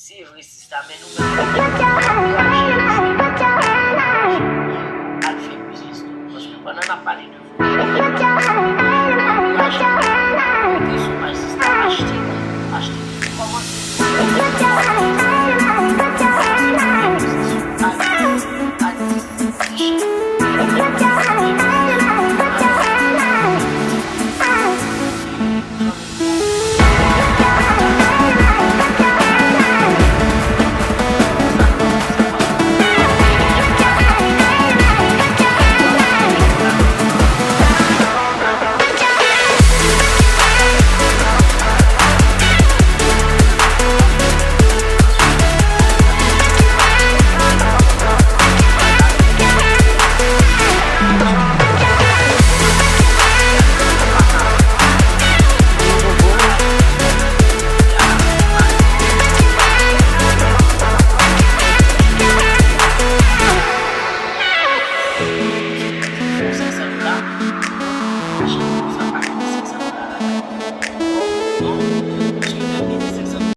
C'est vrai, si ça mais nous elle fait business parce que pendant on a parlé de vous acheter comment $5.